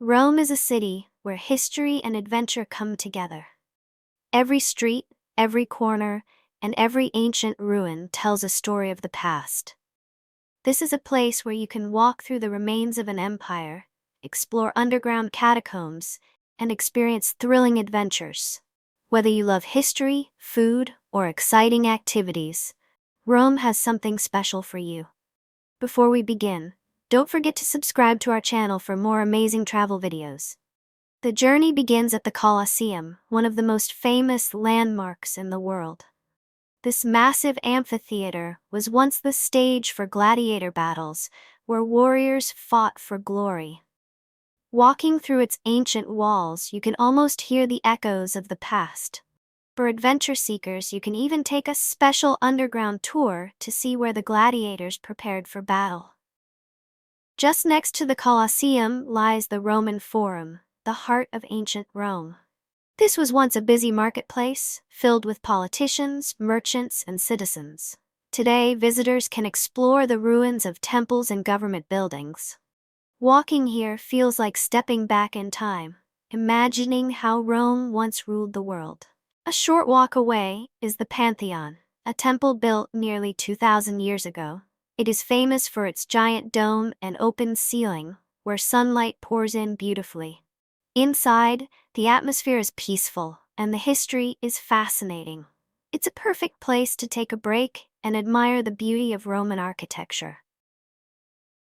Rome is a city where history and adventure come together. Every street, every corner, and every ancient ruin tells a story of the past. This is a place where you can walk through the remains of an empire, explore underground catacombs, and experience thrilling adventures. Whether you love history, food, or exciting activities, Rome has something special for you. Before we begin, don't forget to subscribe to our channel for more amazing travel videos. The journey begins at the Colosseum, one of the most famous landmarks in the world. This massive amphitheater was once the stage for gladiator battles, where warriors fought for glory. Walking through its ancient walls, you can almost hear the echoes of the past. For adventure seekers, you can even take a special underground tour to see where the gladiators prepared for battle. Just next to the Colosseum lies the Roman Forum, the heart of ancient Rome. This was once a busy marketplace, filled with politicians, merchants, and citizens. Today, visitors can explore the ruins of temples and government buildings. Walking here feels like stepping back in time, imagining how Rome once ruled the world. A short walk away is the Pantheon, a temple built nearly 2,000 years ago. It is famous for its giant dome and open ceiling, where sunlight pours in beautifully. Inside, the atmosphere is peaceful, and the history is fascinating. It's a perfect place to take a break and admire the beauty of Roman architecture.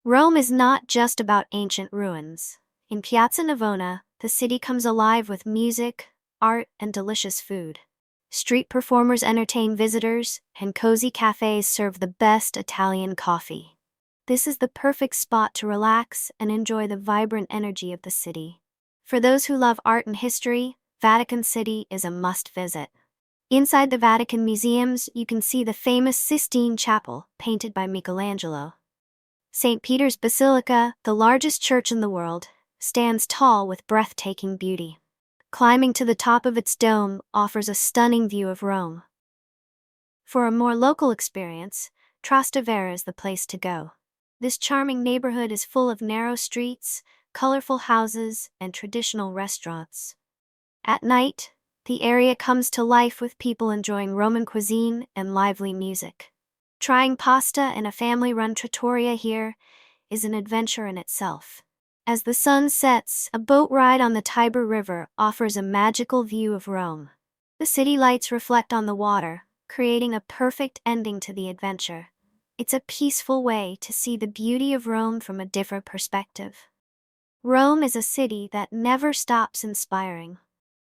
Rome is not just about ancient ruins. In Piazza Navona, the city comes alive with music, art, and delicious food. Street performers entertain visitors, and cozy cafes serve the best Italian coffee. This is the perfect spot to relax and enjoy the vibrant energy of the city. For those who love art and history, Vatican City is a must-visit. Inside the Vatican museums, you can see the famous Sistine Chapel, painted by Michelangelo. St. Peter's Basilica, the largest church in the world, stands tall with breathtaking beauty. Climbing to the top of its dome offers a stunning view of Rome. For a more local experience, Trastevere is the place to go. This charming neighborhood is full of narrow streets, colorful houses, and traditional restaurants. At night, the area comes to life with people enjoying Roman cuisine and lively music. Trying pasta in a family-run trattoria here is an adventure in itself. As the sun sets, a boat ride on the Tiber River offers a magical view of Rome. The city lights reflect on the water, creating a perfect ending to the adventure. It's a peaceful way to see the beauty of Rome from a different perspective. Rome is a city that never stops inspiring.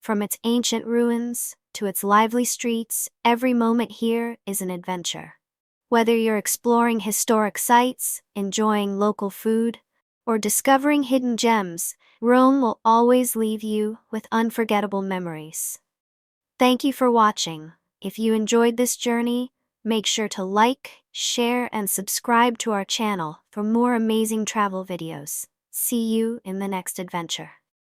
From its ancient ruins to its lively streets, every moment here is an adventure. Whether you're exploring historic sites, enjoying local food, or discovering hidden gems, Rome will always leave you with unforgettable memories. Thank you for watching. If you enjoyed this journey, make sure to like, share, and subscribe to our channel for more amazing travel videos. See you in the next adventure.